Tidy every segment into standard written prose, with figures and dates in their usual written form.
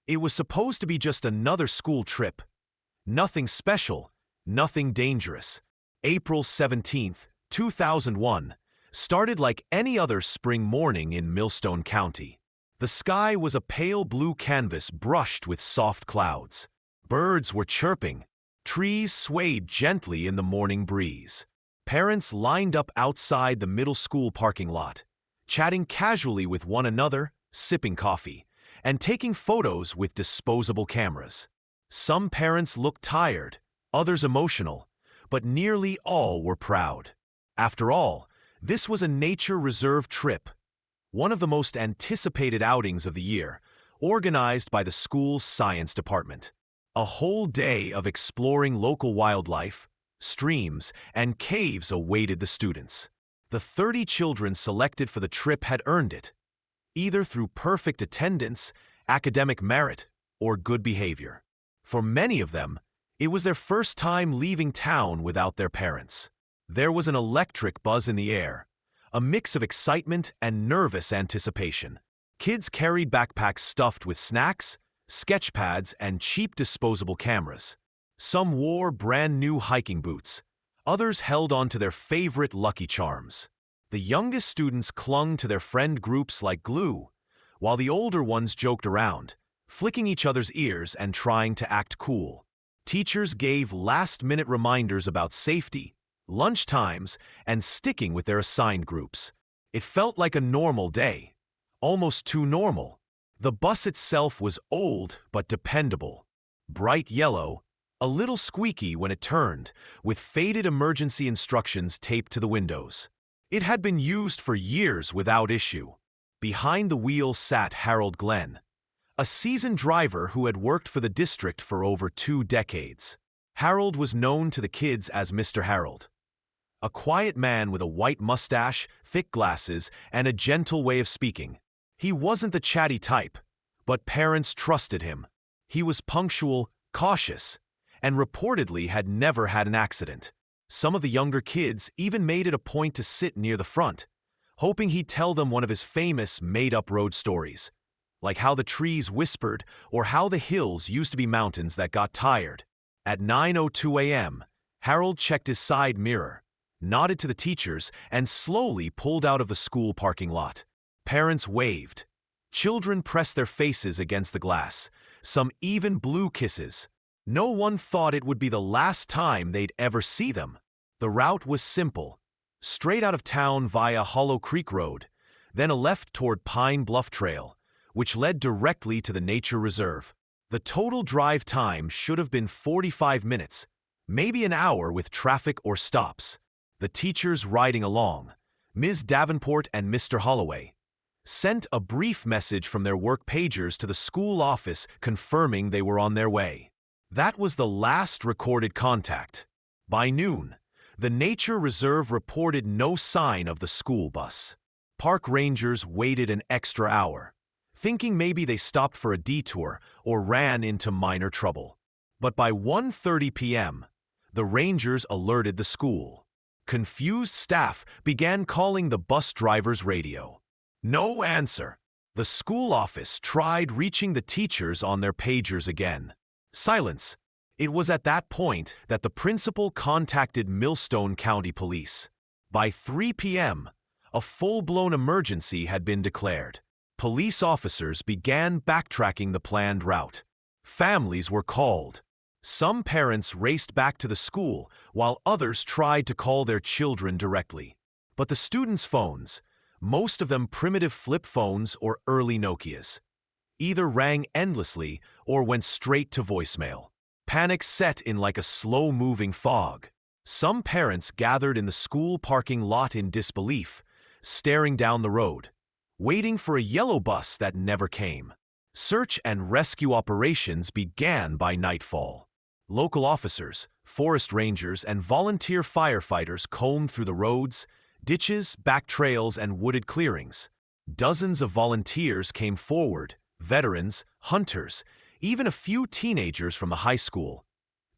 It was supposed to be just another school trip. Nothing special, nothing dangerous. April 17th, 2001, started like any other spring morning in Millstone County. The sky was a pale blue canvas brushed with soft clouds. Birds were chirping. Trees swayed gently in the morning breeze. Parents lined up outside the middle school parking lot, chatting casually with one another, sipping coffee, and taking photos with disposable cameras. Some parents looked tired, others emotional, but nearly all were proud. After all, this was a nature reserve trip, one of the most anticipated outings of the year, organized by the school's science department. A whole day of exploring local wildlife, streams, and caves awaited the students. The 30 children selected for the trip had earned it, either through perfect attendance, academic merit, or good behavior. For many of them, it was their first time leaving town without their parents. There was an electric buzz in the air, a mix of excitement and nervous anticipation. Kids carried backpacks stuffed with snacks, sketch pads, and cheap disposable cameras. Some wore brand-new hiking boots. Others held on to their favorite Lucky Charms. The youngest students clung to their friend groups like glue, while the older ones joked around, flicking each other's ears and trying to act cool. Teachers gave last-minute reminders about safety, lunch times, and sticking with their assigned groups. It felt like a normal day, almost too normal. The bus itself was old but dependable, bright yellow, a little squeaky when it turned, with faded emergency instructions taped to the windows. It had been used for years without issue. Behind the wheel sat Harold Glenn, a seasoned driver who had worked for the district for over 2 decades. Harold was known to the kids as Mr. Harold, a quiet man with a white mustache, thick glasses, and a gentle way of speaking. He wasn't the chatty type, but parents trusted him. He was punctual, cautious, and reportedly had never had an accident. Some of the younger kids even made it a point to sit near the front, hoping he'd tell them one of his famous made-up road stories, like how the trees whispered or how the hills used to be mountains that got tired. At 9:02 a.m., Harold checked his side mirror, nodded to the teachers, and slowly pulled out of the school parking lot. Parents waved. Children pressed their faces against the glass, some even blew kisses. No one thought it would be the last time they'd ever see them. The route was simple: straight out of town via Hollow Creek Road, then a left toward Pine Bluff Trail, which led directly to the nature reserve. The total drive time should have been 45 minutes, maybe an hour with traffic or stops. The teachers riding along, Ms. Davenport and Mr. Holloway, sent a brief message from their work pagers to the school office confirming they were on their way. That was the last recorded contact. By noon, the nature reserve reported no sign of the school bus. Park rangers waited an extra hour, thinking maybe they stopped for a detour or ran into minor trouble. But by 1:30 p.m., the rangers alerted the school. Confused staff began calling the bus driver's radio. No answer. The school office tried reaching the teachers on their pagers again. Silence. It was at that point that the principal contacted Millstone County Police. By 3 p.m., a full-blown emergency had been declared. Police officers began backtracking the planned route. Families were called. Some parents raced back to the school, while others tried to call their children directly. But the students' phones, most of them primitive flip phones or early Nokias, either rang endlessly or went straight to voicemail. Panic set in like a slow-moving fog. Some parents gathered in the school parking lot in disbelief, staring down the road, waiting for a yellow bus that never came. Search and rescue operations began by nightfall. Local officers, forest rangers, and volunteer firefighters combed through the roads, ditches, back trails, and wooded clearings. Dozens of volunteers came forward, veterans, hunters, even a few teenagers from the high school,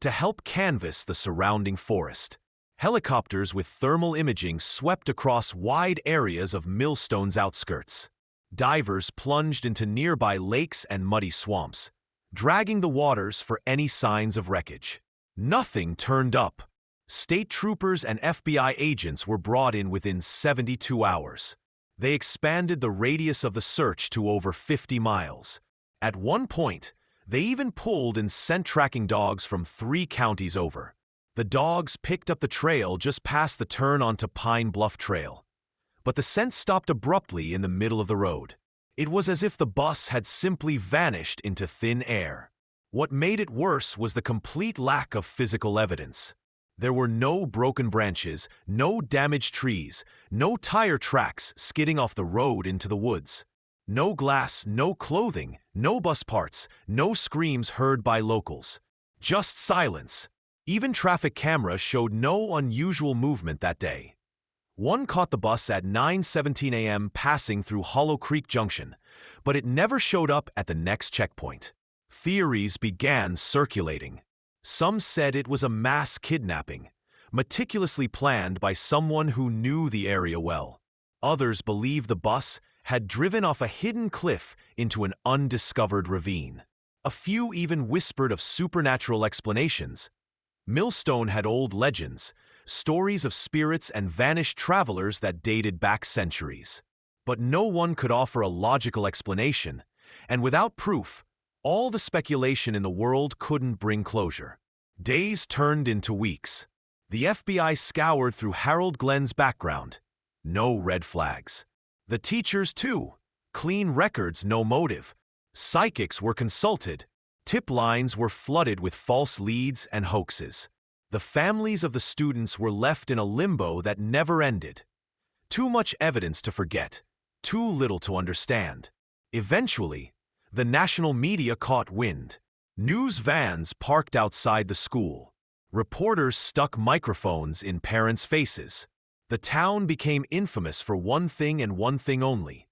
to help canvass the surrounding forest. Helicopters with thermal imaging swept across wide areas of Millstone's outskirts. Divers plunged into nearby lakes and muddy swamps, dragging the waters for any signs of wreckage. Nothing turned up. State troopers and FBI agents were brought in within 72 hours. They expanded the radius of the search to over 50 miles. At one point, they even pulled in scent tracking dogs from 3 counties over. The dogs picked up the trail just past the turn onto Pine Bluff Trail. But the scent stopped abruptly in the middle of the road. It was as if the bus had simply vanished into thin air. What made it worse was the complete lack of physical evidence. There were no broken branches, no damaged trees, no tire tracks skidding off the road into the woods. No glass, no clothing, no bus parts, no screams heard by locals. Just silence. Even traffic cameras showed no unusual movement that day. One caught the bus at 9:17 a.m. passing through Hollow Creek Junction, but it never showed up at the next checkpoint. Theories began circulating. Some said it was a mass kidnapping, meticulously planned by someone who knew the area well. Others believed the bus had driven off a hidden cliff into an undiscovered ravine. A few even whispered of supernatural explanations. Millstone had old legends, stories of spirits and vanished travelers that dated back centuries. But no one could offer a logical explanation, and without proof, all the speculation in the world couldn't bring closure. Days turned into weeks. The FBI scoured through Harold Glenn's background. No red flags. The teachers, too. Clean records, no motive. Psychics were consulted. Tip lines were flooded with false leads and hoaxes. The families of the students were left in a limbo that never ended. Too much evidence to forget, too little to understand. Eventually, the national media caught wind. News vans parked outside the school. Reporters stuck microphones in parents' faces. The town became infamous for one thing and one thing only: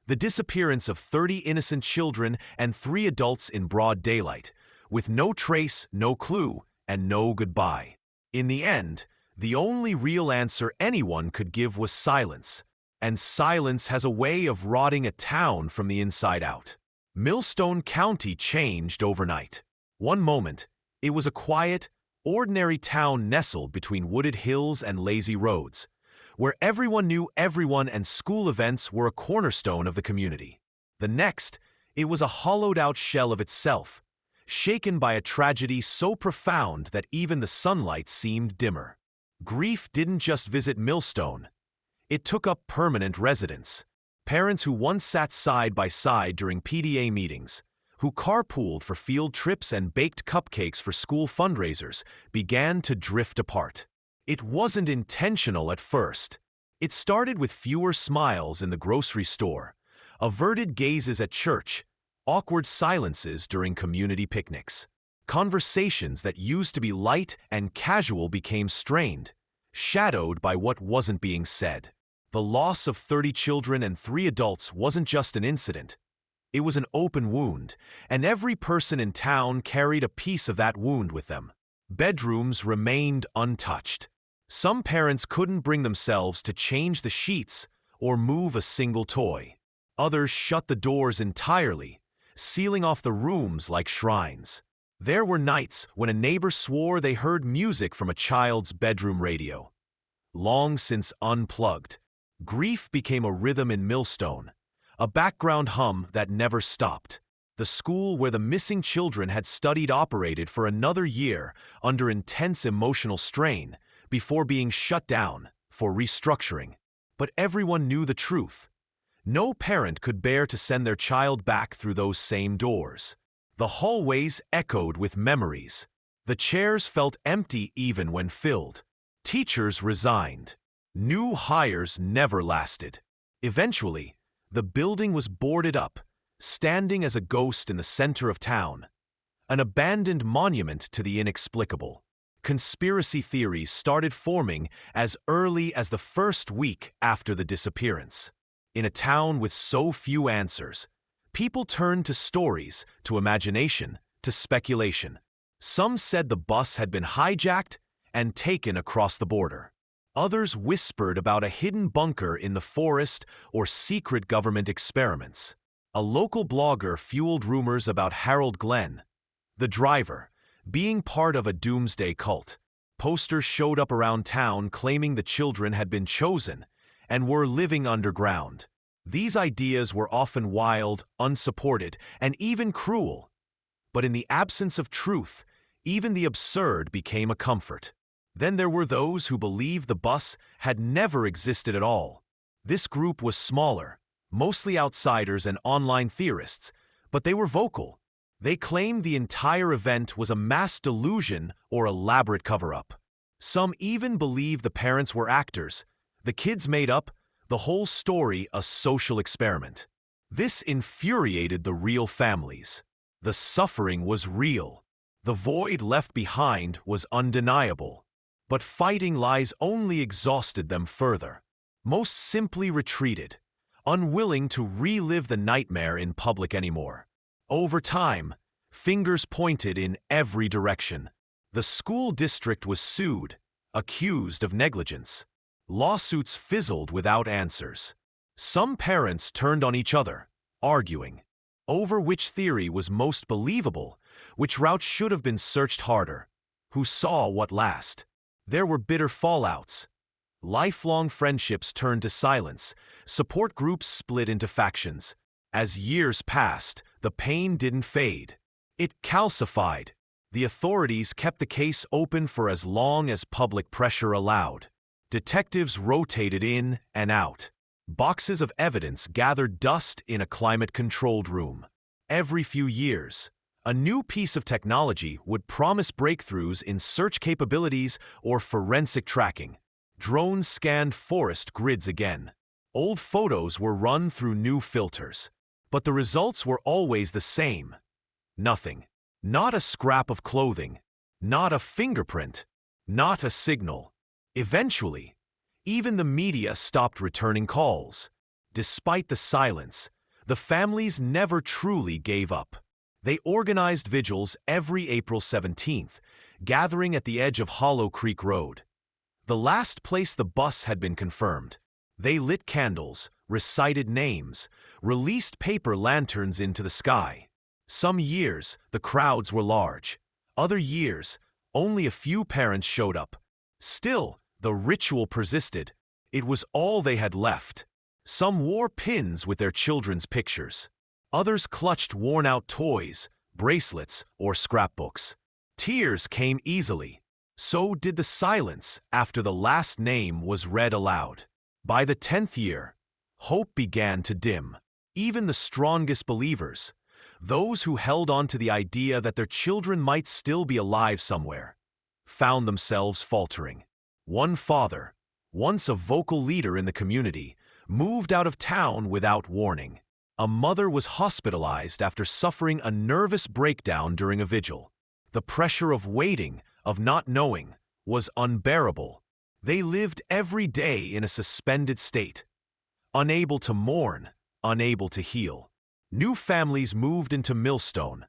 the disappearance of 30 innocent children and 3 adults in broad daylight, with no trace, no clue, and no goodbye. In the end, the only real answer anyone could give was silence, and silence has a way of rotting a town from the inside out. Millstone County changed overnight. One moment, it was a quiet, ordinary town nestled between wooded hills and lazy roads, where everyone knew everyone and school events were a cornerstone of the community. The next, it was a hollowed-out shell of itself, shaken by a tragedy so profound that even the sunlight seemed dimmer. Grief didn't just visit Millstone. It took up permanent residence. Parents who once sat side by side during PTA meetings, who carpooled for field trips and baked cupcakes for school fundraisers, began to drift apart. It wasn't intentional at first. It started with fewer smiles in the grocery store, averted gazes at church, awkward silences during community picnics. Conversations that used to be light and casual became strained, shadowed by what wasn't being said. The loss of 30 children and 3 adults wasn't just an incident. It was an open wound, and every person in town carried a piece of that wound with them. Bedrooms remained untouched. Some parents couldn't bring themselves to change the sheets or move a single toy. Others shut the doors entirely, sealing off the rooms like shrines. There were nights when a neighbor swore they heard music from a child's bedroom radio. Long since unplugged, grief became a rhythm in Millstone, a background hum that never stopped. The school where the missing children had studied operated for another year under intense emotional strain before being shut down for restructuring. But everyone knew the truth. No parent could bear to send their child back through those same doors. The hallways echoed with memories. The chairs felt empty even when filled. Teachers resigned. New hires never lasted. Eventually, the building was boarded up, standing as a ghost in the center of town, an abandoned monument to the inexplicable. Conspiracy theories started forming as early as the first week after the disappearance. In a town with so few answers, people turned to stories, to imagination, to speculation. Some said the bus had been hijacked and taken across the border. Others whispered about a hidden bunker in the forest or secret government experiments. A local blogger fueled rumors about Harold Glenn, the driver, being part of a doomsday cult. Posters showed up around town claiming the children had been chosen and were living underground. These ideas were often wild, unsupported, and even cruel. But in the absence of truth, even the absurd became a comfort. Then there were those who believed the bus had never existed at all. This group was smaller, mostly outsiders and online theorists, but they were vocal. They claimed the entire event was a mass delusion or elaborate cover-up. Some even believed the parents were actors, the kids made up the whole story a social experiment. This infuriated the real families. The suffering was real. The void left behind was undeniable. But fighting lies only exhausted them further. Most simply retreated, unwilling to relive the nightmare in public anymore. Over time, fingers pointed in every direction. The school district was sued, accused of negligence. Lawsuits fizzled without answers. Some parents turned on each other, arguing over which theory was most believable, which route should have been searched harder, who saw what last. There were bitter fallouts. Lifelong friendships turned to silence, support groups split into factions. As years passed, the pain didn't fade. It calcified. The authorities kept the case open for as long as public pressure allowed. Detectives rotated in and out. Boxes of evidence gathered dust in a climate-controlled room. Every few years, a new piece of technology would promise breakthroughs in search capabilities or forensic tracking. Drones scanned forest grids again. Old photos were run through new filters. But the results were always the same. Nothing. Not a scrap of clothing. Not a fingerprint. Not a signal. Eventually, even the media stopped returning calls. Despite the silence, the families never truly gave up. They organized vigils every April 17th, gathering at the edge of Hollow Creek Road. The last place the bus had been confirmed. They lit candles, recited names, released paper lanterns into the sky. Some years, the crowds were large. Other years, only a few parents showed up. Still, the ritual persisted. It was all they had left. Some wore pins with their children's pictures. Others clutched worn-out toys, bracelets, or scrapbooks. Tears came easily. So did the silence after the last name was read aloud. By the 10th year, hope began to dim. Even the strongest believers, those who held on to the idea that their children might still be alive somewhere, found themselves faltering. One father, once a vocal leader in the community, moved out of town without warning. A mother was hospitalized after suffering a nervous breakdown during a vigil. The pressure of waiting, of not knowing, was unbearable. They lived every day in a suspended state, unable to mourn, unable to heal. New families moved into Millstone,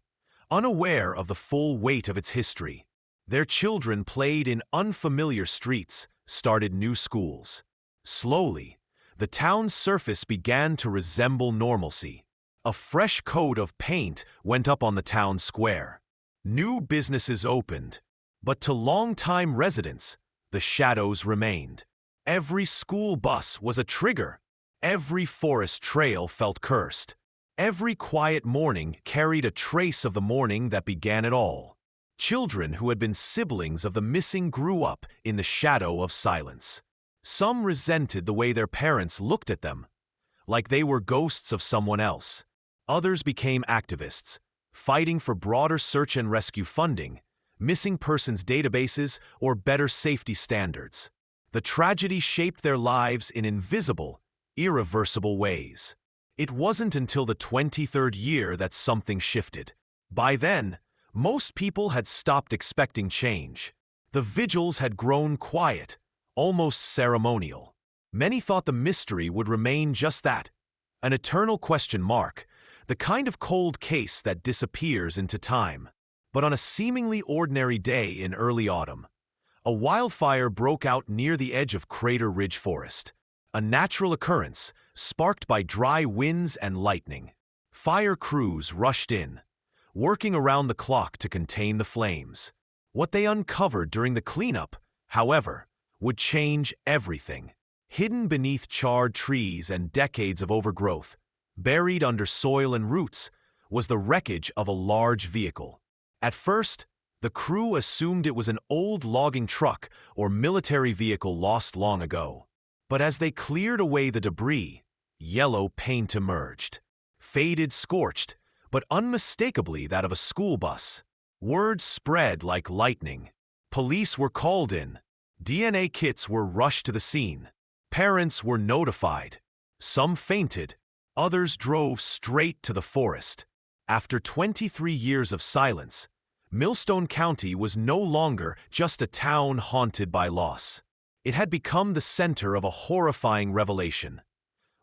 unaware of the full weight of its history. Their children played in unfamiliar streets, started new schools. Slowly, the town's surface began to resemble normalcy. A fresh coat of paint went up on the town square. New businesses opened, but to longtime residents, the shadows remained. Every school bus was a trigger. Every forest trail felt cursed. Every quiet morning carried a trace of the morning that began it all. Children who had been siblings of the missing grew up in the shadow of silence. Some resented the way their parents looked at them, like they were ghosts of someone else. Others became activists, fighting for broader search and rescue funding, missing persons databases, or better safety standards. The tragedy shaped their lives in invisible, irreversible ways. It wasn't until the 23rd year that something shifted. By then, most people had stopped expecting change. The vigils had grown quiet, almost ceremonial. Many thought the mystery would remain just that, an eternal question mark, the kind of cold case that disappears into time. But on a seemingly ordinary day in early autumn, a wildfire broke out near the edge of Crater Ridge Forest, a natural occurrence sparked by dry winds and lightning. Fire crews rushed in, working around the clock to contain the flames. What they uncovered during the cleanup, however, would change everything. Hidden beneath charred trees and decades of overgrowth, buried under soil and roots, was the wreckage of a large vehicle. At first, the crew assumed it was an old logging truck or military vehicle lost long ago. But as they cleared away the debris, yellow paint emerged. Faded, scorched, but unmistakably that of a school bus. Word spread like lightning. Police were called in. DNA kits were rushed to the scene. Parents were notified. Some fainted. Others drove straight to the forest. After 23 years of silence, Millstone County was no longer just a town haunted by loss. It had become the center of a horrifying revelation,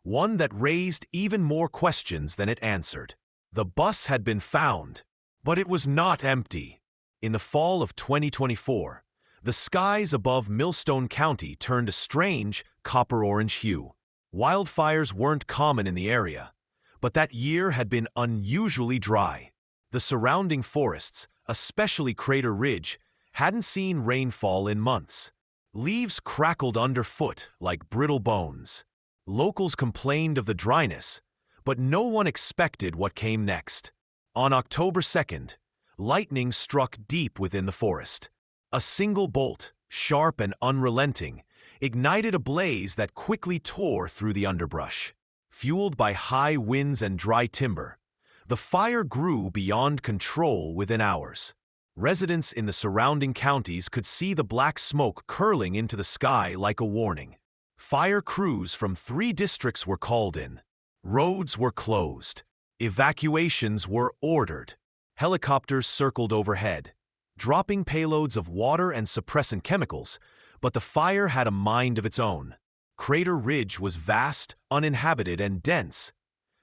one that raised even more questions than it answered. The bus had been found, but it was not empty. In the fall of 2024, the skies above Millstone County turned a strange copper-orange hue. Wildfires weren't common in the area, but that year had been unusually dry. The surrounding forests, especially Crater Ridge, hadn't seen rainfall in months. Leaves crackled underfoot like brittle bones. Locals complained of the dryness, but no one expected what came next. On October 2nd, lightning struck deep within the forest. A single bolt, sharp and unrelenting, ignited a blaze that quickly tore through the underbrush. Fueled by high winds and dry timber, the fire grew beyond control within hours. Residents in the surrounding counties could see the black smoke curling into the sky like a warning. Fire crews from 3 districts were called in. Roads were closed. Evacuations were ordered. Helicopters circled overhead, dropping payloads of water and suppressant chemicals, but the fire had a mind of its own. Crater Ridge was vast, uninhabited, and dense.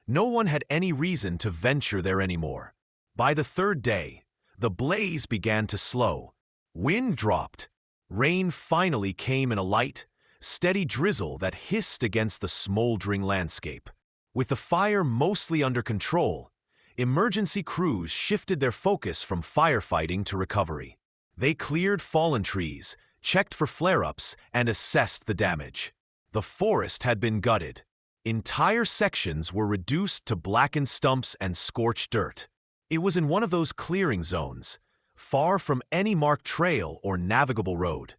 No one had any reason to venture there anymore. By the 3rd day, the blaze began to slow. Wind dropped. Rain finally came in a light, steady drizzle that hissed against the smoldering landscape. With the fire mostly under control, emergency crews shifted their focus from firefighting to recovery. They cleared fallen trees, checked for flare-ups, and assessed the damage. The forest had been gutted. Entire sections were reduced to blackened stumps and scorched dirt. It was in one of those clearing zones, far from any marked trail or navigable road,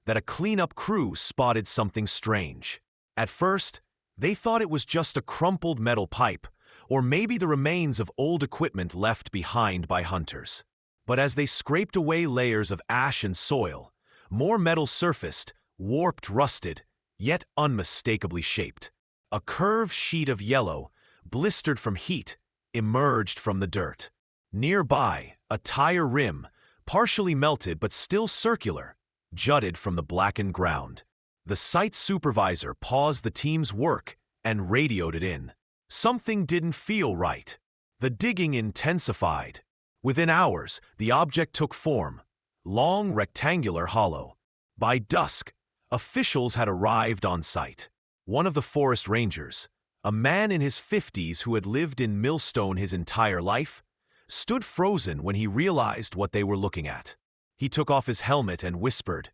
that a cleanup crew spotted something strange. At first, they thought it was just a crumpled metal pipe, or maybe the remains of old equipment left behind by hunters. But as they scraped away layers of ash and soil, more metal surfaced, warped, rusted, yet unmistakably shaped. A curved sheet of yellow, blistered from heat, emerged from the dirt. Nearby, a tire rim, partially melted but still circular, jutted from the blackened ground. The site supervisor paused the team's work and radioed it in. Something didn't feel right. The digging intensified. Within hours, the object took form, long, rectangular, hollow. By dusk, officials had arrived on site. One of the forest rangers, a man in his 50s who had lived in Millstone his entire life, stood frozen when he realized what they were looking at. He took off his helmet and whispered,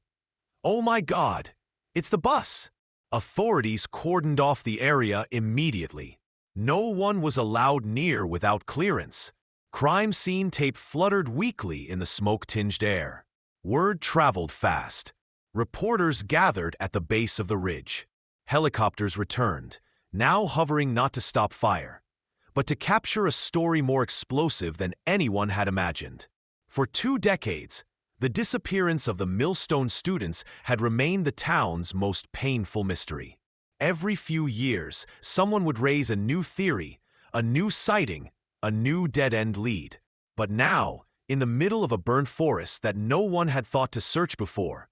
"Oh my God, it's the bus!" Authorities cordoned off the area immediately. No one was allowed near without clearance. Crime scene tape fluttered weakly in the smoke-tinged air. Word traveled fast. Reporters gathered at the base of the ridge. Helicopters returned, now hovering not to stop fire, but to capture a story more explosive than anyone had imagined. For 2 decades, the disappearance of the Millstone students had remained the town's most painful mystery. Every few years, someone would raise a new theory, a new sighting, a new dead-end lead. But now, in the middle of a burnt forest that no one had thought to search before,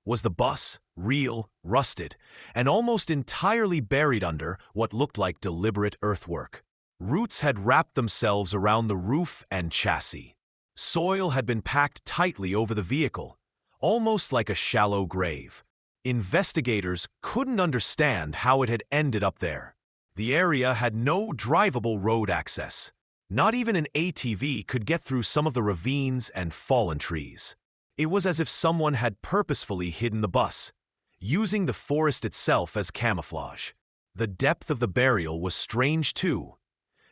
was the bus, real, rusted, and almost entirely buried under what looked like deliberate earthwork. Roots had wrapped themselves around the roof and chassis. Soil had been packed tightly over the vehicle, almost like a shallow grave. Investigators couldn't understand how it had ended up there. The area had no drivable road access. Not even an ATV could get through some of the ravines and fallen trees. It was as if someone had purposefully hidden the bus, using the forest itself as camouflage. The depth of the burial was strange too,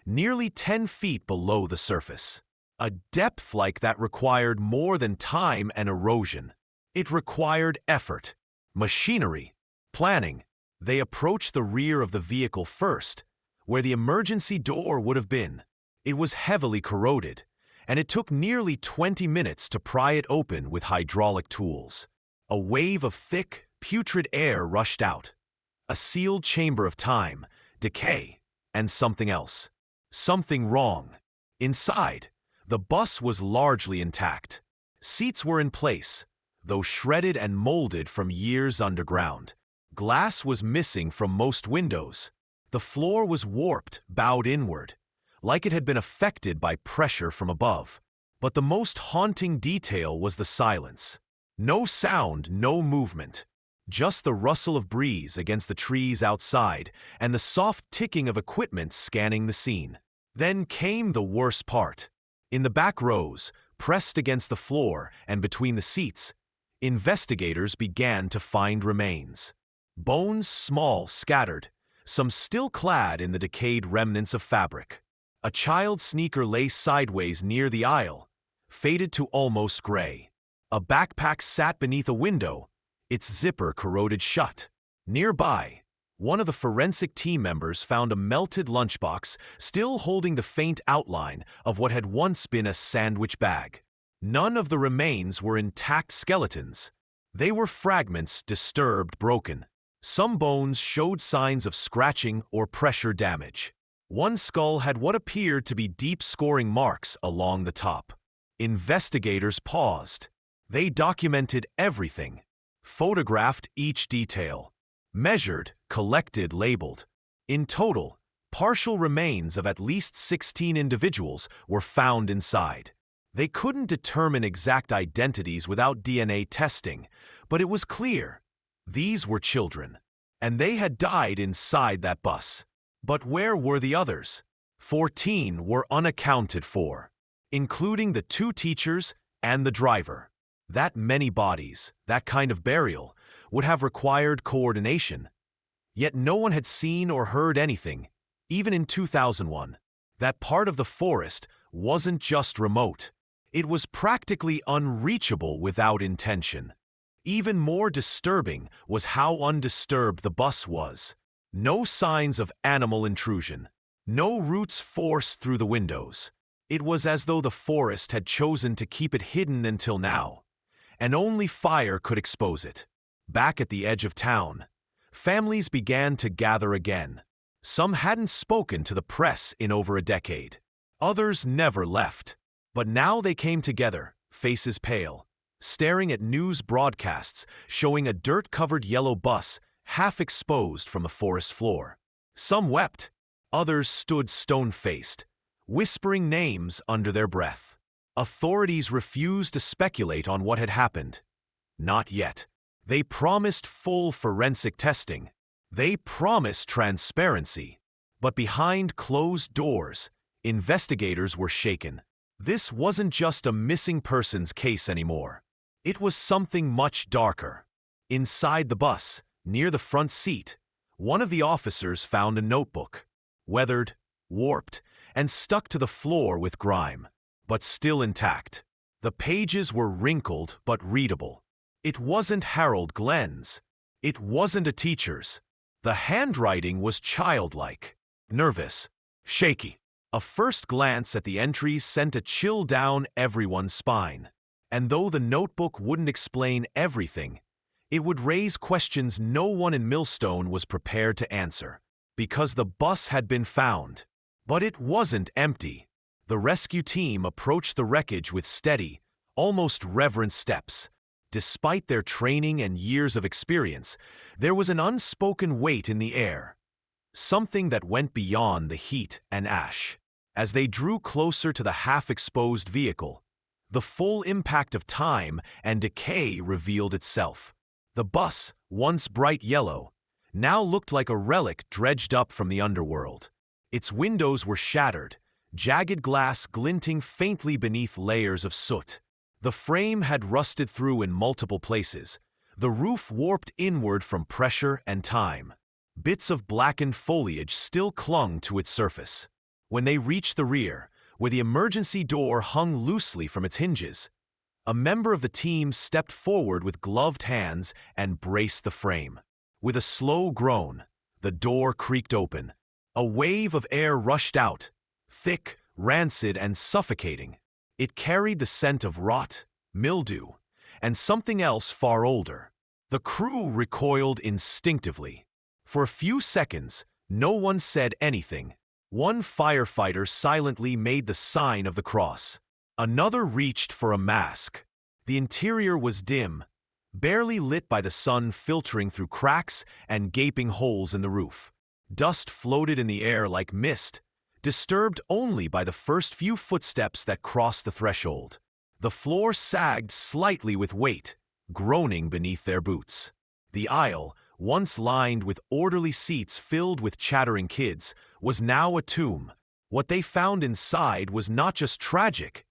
nearly 10 feet below the surface. A depth like that required more than time and erosion. It required effort, machinery, planning. They approached the rear of the vehicle first, where the emergency door would have been. It was heavily corroded, and it took nearly 20 minutes to pry it open with hydraulic tools. A wave of thick, putrid air rushed out. A sealed chamber of time, decay, and something else. Something wrong. Inside, the bus was largely intact. Seats were in place, though shredded and molded from years underground. Glass was missing from most windows. The floor was warped, bowed inward, like it had been affected by pressure from above. But the most haunting detail was the silence. No sound, no movement. Just the rustle of breeze against the trees outside and the soft ticking of equipment scanning the scene. Then came the worst part. In the back rows, pressed against the floor and between the seats, investigators began to find remains. Bones small, scattered, some still clad in the decayed remnants of fabric. A child's sneaker lay sideways near the aisle, faded to almost gray. A backpack sat beneath a window, its zipper corroded shut. Nearby, one of the forensic team members found a melted lunchbox still holding the faint outline of what had once been a sandwich bag. None of the remains were intact skeletons. They were fragments, disturbed, broken. Some bones showed signs of scratching or pressure damage. One skull had what appeared to be deep scoring marks along the top. Investigators paused. They documented everything, photographed each detail, measured, collected, labeled. In total, partial remains of at least 16 individuals were found inside. They couldn't determine exact identities without DNA testing, but it was clear these were children, and they had died inside that bus. But where were the others? 14 were unaccounted for, including the 2 teachers and the driver. That many bodies, that kind of burial, would have required coordination. Yet no one had seen or heard anything, even in 2001. That part of the forest wasn't just remote. It was practically unreachable without intention. Even more disturbing was how undisturbed the bus was. No signs of animal intrusion. No roots forced through the windows. It was as though the forest had chosen to keep it hidden until now, and only fire could expose it. Back at the edge of town, families began to gather again. Some hadn't spoken to the press in over a decade. Others never left. But now they came together, faces pale, staring at news broadcasts showing a dirt-covered yellow bus half exposed from the forest floor. Some wept. Others stood stone-faced, whispering names under their breath. Authorities refused to speculate on what had happened. Not yet. They promised full forensic testing. They promised transparency. But behind closed doors, investigators were shaken. This wasn't just a missing persons case anymore. It was something much darker. Inside the bus, near the front seat, one of the officers found a notebook, weathered, warped, and stuck to the floor with grime, but still intact. The pages were wrinkled but readable. It wasn't Harold Glenn's. It wasn't a teacher's. The handwriting was childlike, nervous, shaky. A first glance at the entries sent a chill down everyone's spine. And though the notebook wouldn't explain everything, it would raise questions no one in Millstone was prepared to answer. Because the bus had been found. But it wasn't empty. The rescue team approached the wreckage with steady, almost reverent steps. Despite their training and years of experience, there was an unspoken weight in the air. Something that went beyond the heat and ash. As they drew closer to the half-exposed vehicle, the full impact of time and decay revealed itself. The bus, once bright yellow, now looked like a relic dredged up from the underworld. Its windows were shattered, jagged glass glinting faintly beneath layers of soot. The frame had rusted through in multiple places, the roof warped inward from pressure and time. Bits of blackened foliage still clung to its surface. When they reached the rear, where the emergency door hung loosely from its hinges, a member of the team stepped forward with gloved hands and braced the frame. With a slow groan, the door creaked open. A wave of air rushed out, thick, rancid, and suffocating. It carried the scent of rot, mildew, and something else far older. The crew recoiled instinctively. For a few seconds, no one said anything. One firefighter silently made the sign of the cross. Another reached for a mask. The interior was dim, barely lit by the sun filtering through cracks and gaping holes in the roof. Dust floated in the air like mist, disturbed only by the first few footsteps that crossed the threshold. The floor sagged slightly with weight, groaning beneath their boots. The aisle, once lined with orderly seats filled with chattering kids, was now a tomb. What they found inside was not just tragic,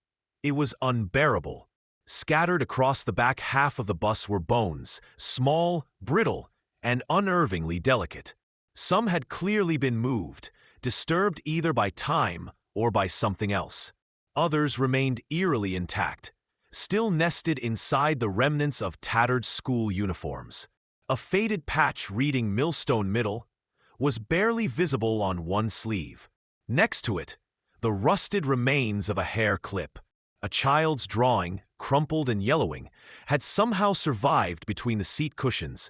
it was unbearable. Scattered across the back half of the bus were bones, small, brittle, and unnervingly delicate. Some had clearly been moved, disturbed either by time or by something else. Others remained eerily intact, still nested inside the remnants of tattered school uniforms. A faded patch reading Millstone Middle was barely visible on one sleeve. Next to it, the rusted remains of a hair clip. A child's drawing, crumpled and yellowing, had somehow survived between the seat cushions.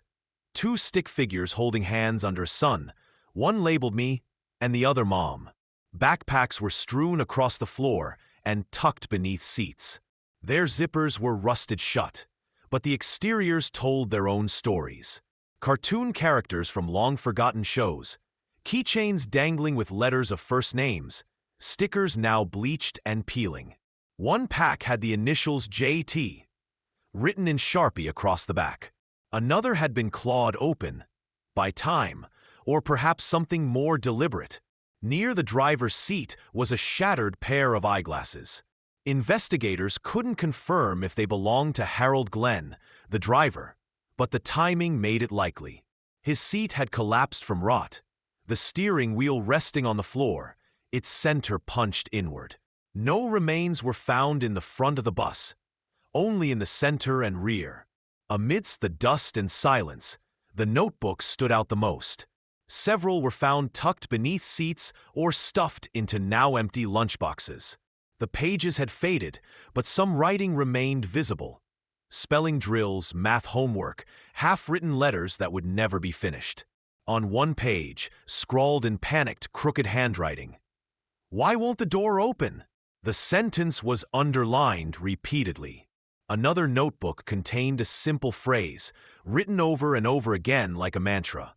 Two stick figures holding hands under a sun, one labeled me and the other Mom. Backpacks were strewn across the floor and tucked beneath seats. Their zippers were rusted shut, but the exteriors told their own stories. Cartoon characters from long-forgotten shows, keychains dangling with letters of first names, stickers now bleached and peeling. One pack had the initials JT, written in Sharpie across the back. Another had been clawed open, by time, or perhaps something more deliberate. Near the driver's seat was a shattered pair of eyeglasses. Investigators couldn't confirm if they belonged to Harold Glenn, the driver, but the timing made it likely. His seat had collapsed from rot, the steering wheel resting on the floor, its center punched inward. No remains were found in the front of the bus, only in the center and rear. Amidst the dust and silence, the notebooks stood out the most. Several were found tucked beneath seats or stuffed into now-empty lunchboxes. The pages had faded, but some writing remained visible. Spelling drills, math homework, half-written letters that would never be finished. On one page, scrawled in panicked, crooked handwriting, "Why won't the door open?" The sentence was underlined repeatedly. Another notebook contained a simple phrase, written over and over again like a mantra.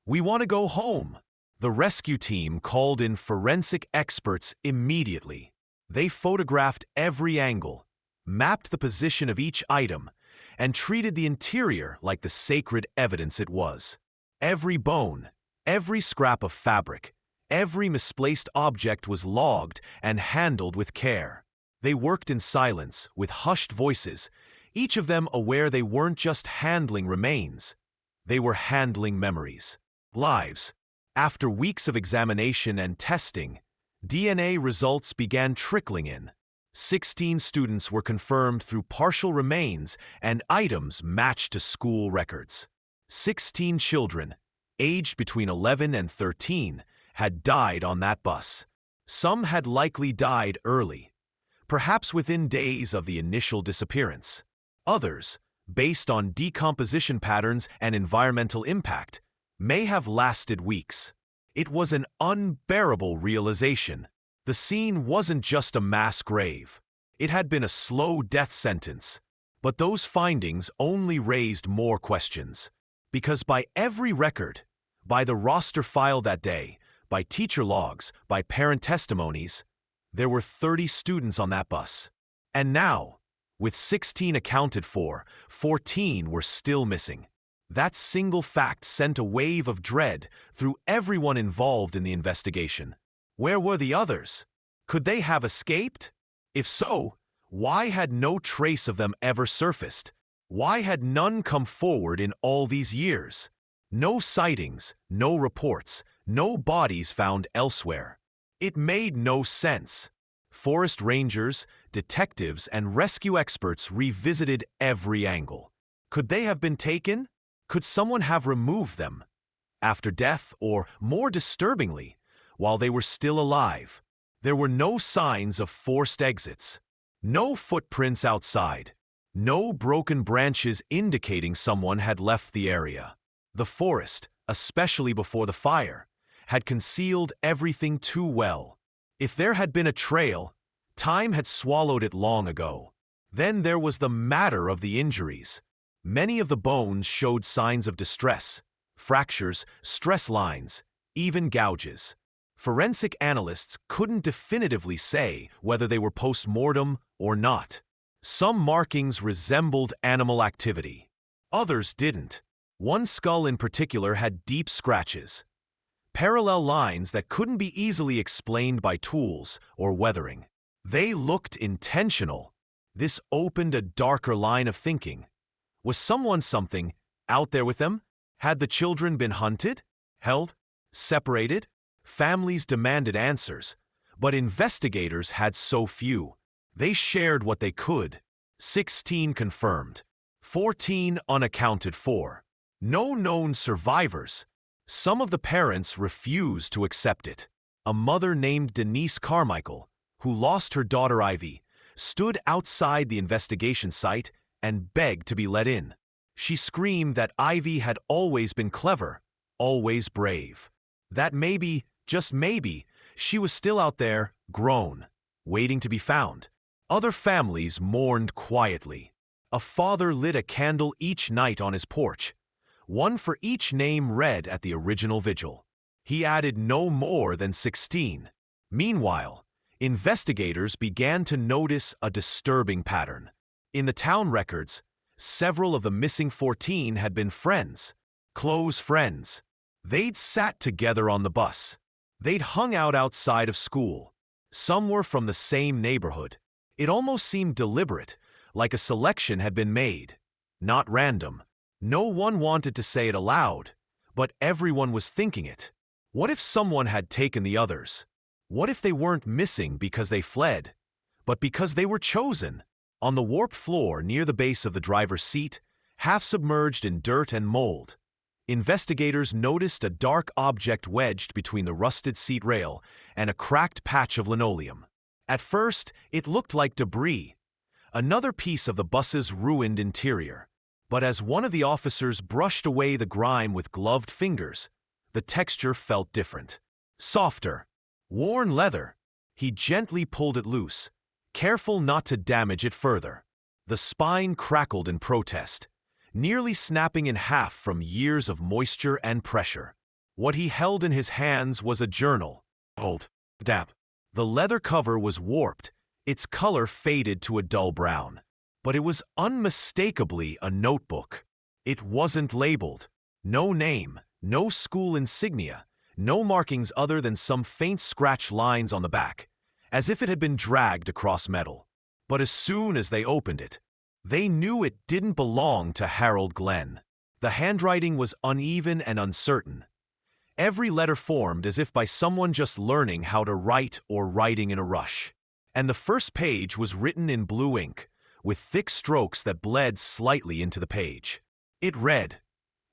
"We want to go home." The rescue team called in forensic experts immediately. They photographed every angle, mapped the position of each item, and treated the interior like the sacred evidence it was. Every bone, every scrap of fabric, every misplaced object was logged and handled with care. They worked in silence, with hushed voices, each of them aware they weren't just handling remains. They were handling memories, lives. After weeks of examination and testing, DNA results began trickling in. 16 students were confirmed through partial remains and items matched to school records. 16 children, aged between 11 and 13, had died on that bus. Some had likely died early, perhaps within days of the initial disappearance. Others, based on decomposition patterns and environmental impact, may have lasted weeks. It was an unbearable realization. The scene wasn't just a mass grave. It had been a slow death sentence. But those findings only raised more questions. Because by every record, by the roster file that day, by teacher logs, by parent testimonies, there were 30 students on that bus. And now, with 16 accounted for, 14 were still missing. That single fact sent a wave of dread through everyone involved in the investigation. Where were the others? Could they have escaped? If so, why had no trace of them ever surfaced? Why had none come forward in all these years? No sightings, no reports, no bodies found elsewhere. It made no sense. Forest rangers, detectives, and rescue experts revisited every angle. Could they have been taken? Could someone have removed them? After death, or more disturbingly, while they were still alive. There were no signs of forced exits. No footprints outside. No broken branches indicating someone had left the area. The forest, especially before the fire, had concealed everything too well. If there had been a trail, time had swallowed it long ago. Then there was the matter of the injuries. Many of the bones showed signs of distress, fractures, stress lines, even gouges. Forensic analysts couldn't definitively say whether they were post-mortem or not. Some markings resembled animal activity. Others didn't. One skull in particular had deep scratches, parallel lines that couldn't be easily explained by tools or weathering. They looked intentional. This opened a darker line of thinking. Was something out there with them? Had the children been hunted? Held? Separated? Families demanded answers, but investigators had so few. They shared what they could. 16 confirmed. 14 unaccounted for. No known survivors. Some of the parents refused to accept it. A mother named Denise Carmichael, who lost her daughter Ivy, stood outside the investigation site and begged to be let in. She screamed that Ivy had always been clever, always brave. That maybe, just maybe, she was still out there, grown, waiting to be found. Other families mourned quietly. A father lit a candle each night on his porch, one for each name read at the original vigil. He added no more than 16. Meanwhile, investigators began to notice a disturbing pattern. In the town records, several of the missing 14 had been friends, close friends. They'd sat together on the bus. They'd hung out outside of school. Some were from the same neighborhood. It almost seemed deliberate, like a selection had been made. Not random. No one wanted to say it aloud, but everyone was thinking it. What if someone had taken the others? What if they weren't missing because they fled, but because they were chosen? On the warped floor near the base of the driver's seat, half submerged in dirt and mold, investigators noticed a dark object wedged between the rusted seat rail and a cracked patch of linoleum. At first, it looked like debris, another piece of the bus's ruined interior. But as one of the officers brushed away the grime with gloved fingers, the texture felt different. Softer. Worn leather. He gently pulled it loose, careful not to damage it further. The spine crackled in protest, nearly snapping in half from years of moisture and pressure. What he held in his hands was a journal. Old. Damp. The leather cover was warped, its color faded to a dull brown. But it was unmistakably a notebook. It wasn't labeled. No name, no school insignia, no markings other than some faint scratch lines on the back, as if it had been dragged across metal. But as soon as they opened it, they knew it didn't belong to Harold Glenn. The handwriting was uneven and uncertain. Every letter formed as if by someone just learning how to write or writing in a rush. And the first page was written in blue ink, with thick strokes that bled slightly into the page. It read,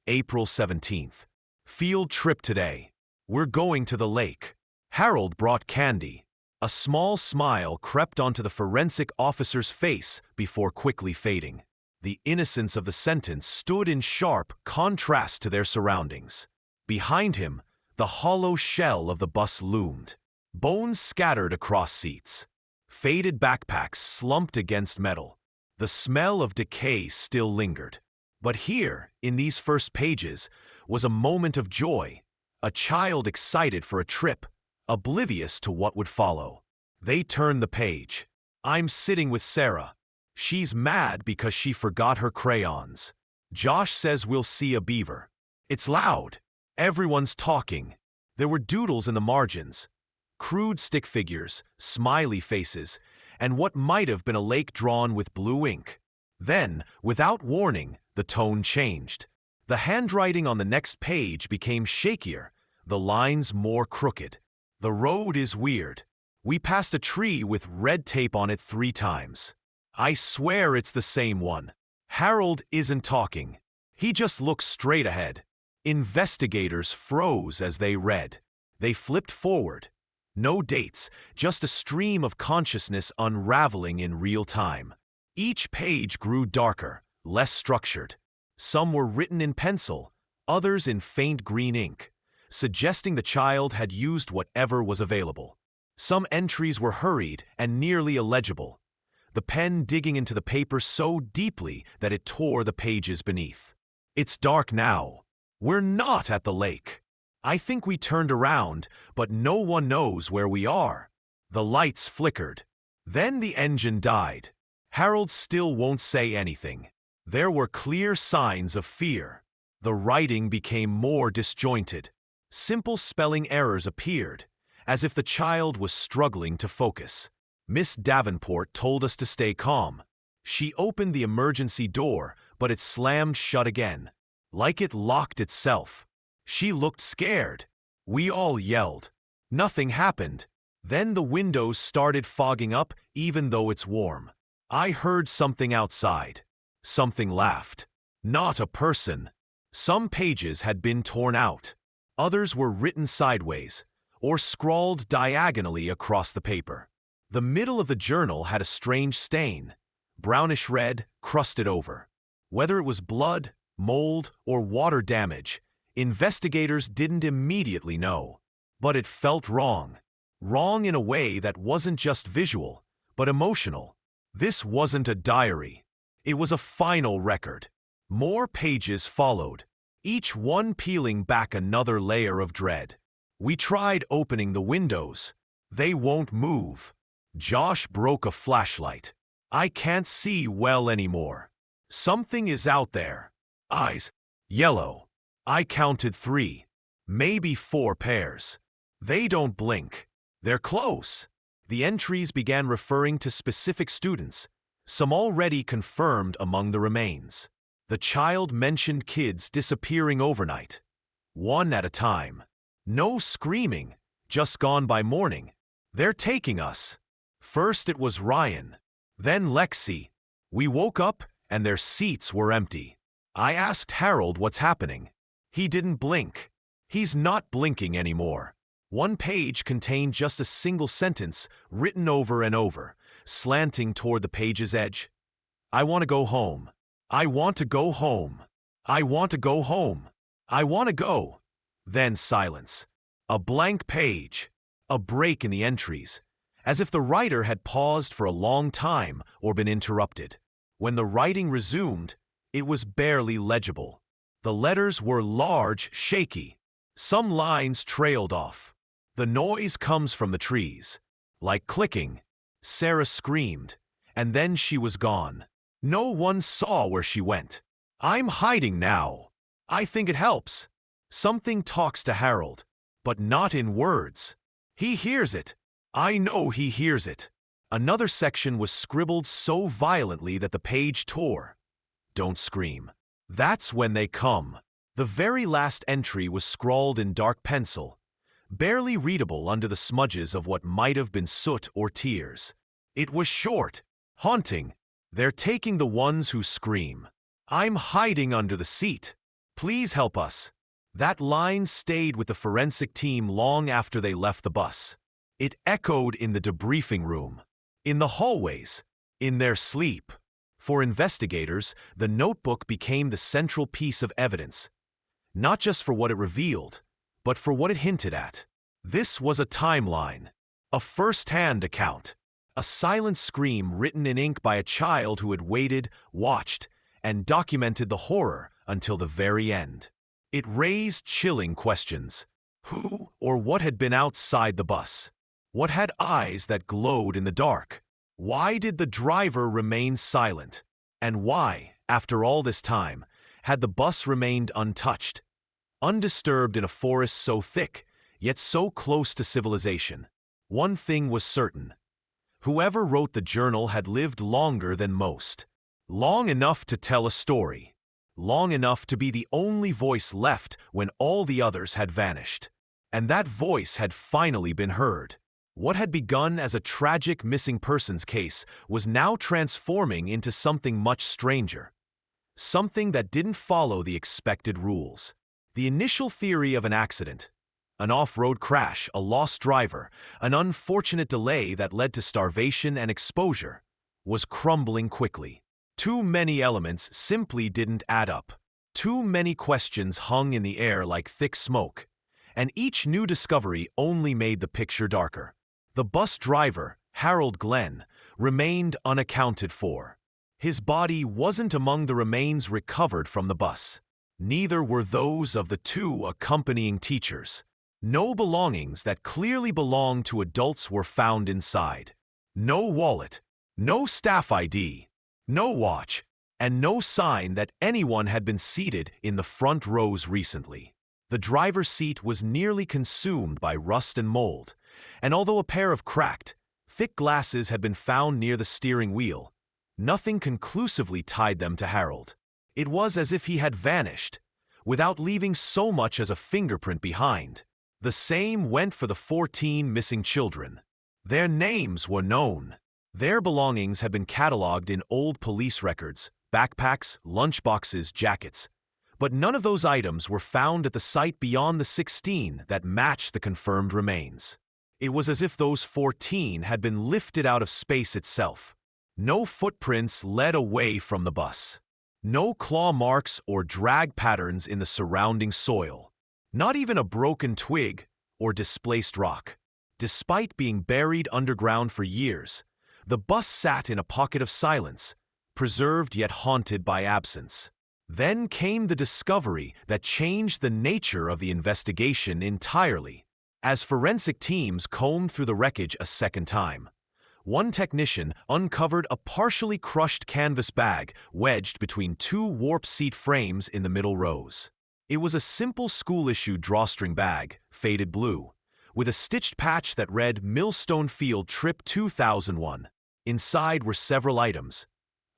April 17th. Field trip today. We're going to the lake. Harold brought candy. A small smile crept onto the forensic officer's face before quickly fading. The innocence of the sentence stood in sharp contrast to their surroundings. Behind him, the hollow shell of the bus loomed. Bones scattered across seats. Faded backpacks slumped against metal. The smell of decay still lingered. But here, in these first pages, was a moment of joy. A child excited for a trip, oblivious to what would follow. They turned the page. I'm sitting with Sarah. She's mad because she forgot her crayons. Josh says we'll see a beaver. It's loud. Everyone's talking. There were doodles in the margins. Crude stick figures, smiley faces, and what might have been a lake drawn with blue ink. Then, without warning, the tone changed. The handwriting on the next page became shakier, the lines more crooked. The road is weird. We passed a tree with red tape on it 3 times. I swear it's the same one. Harold isn't talking. He just looks straight ahead. Investigators froze as they read. They flipped forward. No dates, just a stream of consciousness unraveling in real time. Each page grew darker, less structured. Some were written in pencil, others in faint green ink, suggesting the child had used whatever was available. Some entries were hurried and nearly illegible, the pen digging into the paper so deeply that it tore the pages beneath. It's dark now. We're not at the lake. I think we turned around, but no one knows where we are. The lights flickered. Then the engine died. Harold still won't say anything. There were clear signs of fear. The writing became more disjointed. Simple spelling errors appeared, as if the child was struggling to focus. Miss Davenport told us to stay calm. She opened the emergency door, but it slammed shut again, like it locked itself. She looked scared. We all yelled. Nothing happened. Then the windows started fogging up even though it's warm. I heard something outside. Something laughed. Not a person. Some pages had been torn out. Others were written sideways, or scrawled diagonally across the paper. The middle of the journal had a strange stain, brownish red, crusted over. Whether it was blood, mold, or water damage, investigators didn't immediately know. But it felt wrong. Wrong in a way that wasn't just visual, but emotional. This wasn't a diary. It was a final record. More pages followed, each one peeling back another layer of dread. We tried opening the windows. They won't move. Josh broke a flashlight. I can't see well anymore. Something is out there. Eyes. Yellow. I counted 3. Maybe 4 pairs. They don't blink. They're close. The entries began referring to specific students, some already confirmed among the remains. The child mentioned kids disappearing overnight, one at a time. No screaming, just gone by morning. They're taking us. First it was Ryan, then Lexi. We woke up and their seats were empty. I asked Harold what's happening. He didn't blink. He's not blinking anymore. One page contained just a single sentence written over and over, slanting toward the page's edge. I want to go home. I want to go home. I want to go home. I want to go. Then silence. A blank page. A break in the entries, as if the writer had paused for a long time or been interrupted. When the writing resumed, it was barely legible. The letters were large, shaky. Some lines trailed off. The noise comes from the trees. Like clicking. Sarah screamed, and then she was gone. No one saw where she went. I'm hiding now. I think it helps. Something talks to Harold, but not in words. He hears it. I know he hears it. Another section was scribbled so violently that the page tore. Don't scream. That's when they come. The very last entry was scrawled in dark pencil, barely readable under the smudges of what might have been soot or tears. It was short, haunting. They're taking the ones who scream. I'm hiding under the seat. Please help us. That line stayed with the forensic team long after they left the bus. It echoed in the debriefing room, in the hallways, in their sleep. For investigators, the notebook became the central piece of evidence, not just for what it revealed, but for what it hinted at. This was a timeline, a first-hand account, a silent scream written in ink by a child who had waited, watched, and documented the horror until the very end. It raised chilling questions. Who or what had been outside the bus? What had eyes that glowed in the dark? Why did the driver remain silent? And why, after all this time, Had the bus remained untouched, undisturbed in a forest so thick, yet so close to civilization, one thing was certain. Whoever wrote the journal had lived longer than most. Long enough to tell a story. Long enough to be the only voice left when all the others had vanished. And that voice had finally been heard. What had begun as a tragic missing persons case was now transforming into something much stranger. Something that didn't follow the expected rules. The initial theory of an accident, an off-road crash, a lost driver, an unfortunate delay that led to starvation and exposure, was crumbling quickly. Too many elements simply didn't add up. Too many questions hung in the air like thick smoke, and each new discovery only made the picture darker. The bus driver, Harold Glenn, remained unaccounted for. His body wasn't among the remains recovered from the bus. Neither were those of the two accompanying teachers. No belongings that clearly belonged to adults were found inside. No wallet, no staff ID, no watch, and no sign that anyone had been seated in the front rows recently. The driver's seat was nearly consumed by rust and mold, and although a pair of cracked, thick glasses had been found near the steering wheel, nothing conclusively tied them to Harold. It was as if he had vanished, without leaving so much as a fingerprint behind. The same went for the 14 missing children. Their names were known. Their belongings had been cataloged in old police records, backpacks, lunchboxes, jackets. But none of those items were found at the site beyond the 16 that matched the confirmed remains. It was as if those 14 had been lifted out of space itself. No footprints led away from the bus. No claw marks or drag patterns in the surrounding soil. Not even a broken twig or displaced rock. Despite being buried underground for years, the bus sat in a pocket of silence, preserved yet haunted by absence. Then came the discovery that changed the nature of the investigation entirely. As forensic teams combed through the wreckage a second time, one technician uncovered a partially crushed canvas bag wedged between two warp seat frames in the middle rows. It was a simple school-issue drawstring bag, faded blue, with a stitched patch that read Millstone Field Trip 2001. Inside were several items: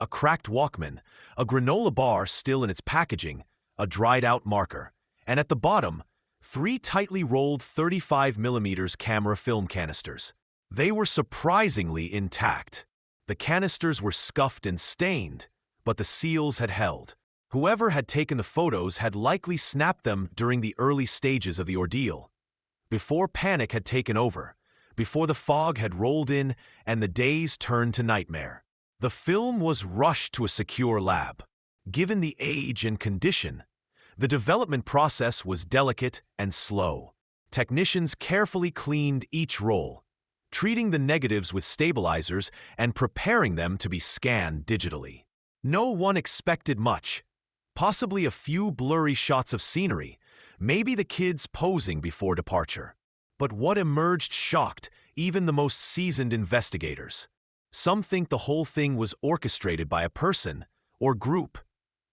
a cracked Walkman, a granola bar still in its packaging, a dried-out marker, and at the bottom, 3 tightly rolled 35mm camera film canisters. They were surprisingly intact. The canisters were scuffed and stained, but the seals had held. Whoever had taken the photos had likely snapped them during the early stages of the ordeal, before panic had taken over, before the fog had rolled in and the days turned to nightmare. The film was rushed to a secure lab. Given the age and condition, the development process was delicate and slow. Technicians carefully cleaned each roll, treating the negatives with stabilizers and preparing them to be scanned digitally. No one expected much. Possibly a few blurry shots of scenery, maybe the kids posing before departure. But what emerged shocked even the most seasoned investigators. Some think the whole thing was orchestrated by a person or group,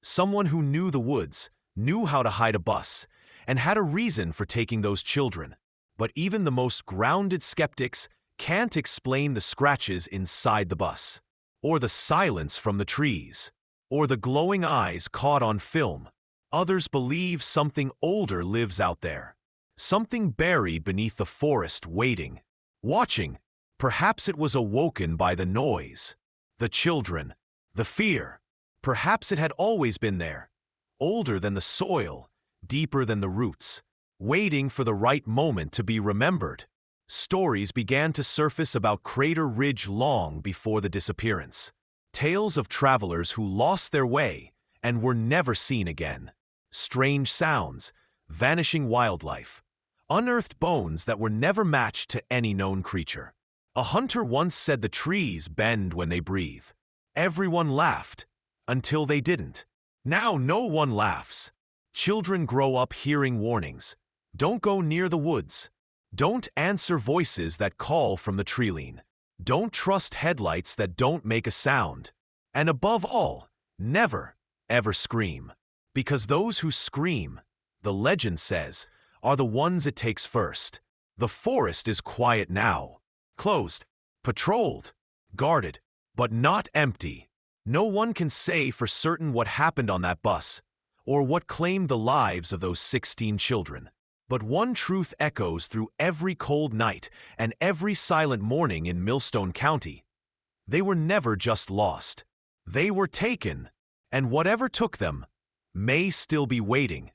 someone who knew the woods, knew how to hide a bus, and had a reason for taking those children. But even the most grounded skeptics can't explain the scratches inside the bus, or the silence from the trees, or the glowing eyes caught on film. Others believe something older lives out there, something buried beneath the forest waiting, watching. Perhaps it was awoken by the noise, the children, the fear. Perhaps it had always been there, older than the soil, deeper than the roots, waiting for the right moment to be remembered. Stories began to surface about Crater Ridge long before the disappearance. Tales of travelers who lost their way and were never seen again. Strange sounds, vanishing wildlife, unearthed bones that were never matched to any known creature. A hunter once said the trees bend when they breathe. Everyone laughed, until they didn't. Now no one laughs. Children grow up hearing warnings. Don't go near the woods. Don't answer voices that call from the treeline. Don't trust headlights that don't make a sound. And above all, never, ever scream. Because those who scream, the legend says, are the ones it takes first. The forest is quiet now, closed, patrolled, guarded, but not empty. No one can say for certain what happened on that bus, or what claimed the lives of those 16 children. But one truth echoes through every cold night and every silent morning in Millstone County. They were never just lost. They were taken, and whatever took them may still be waiting.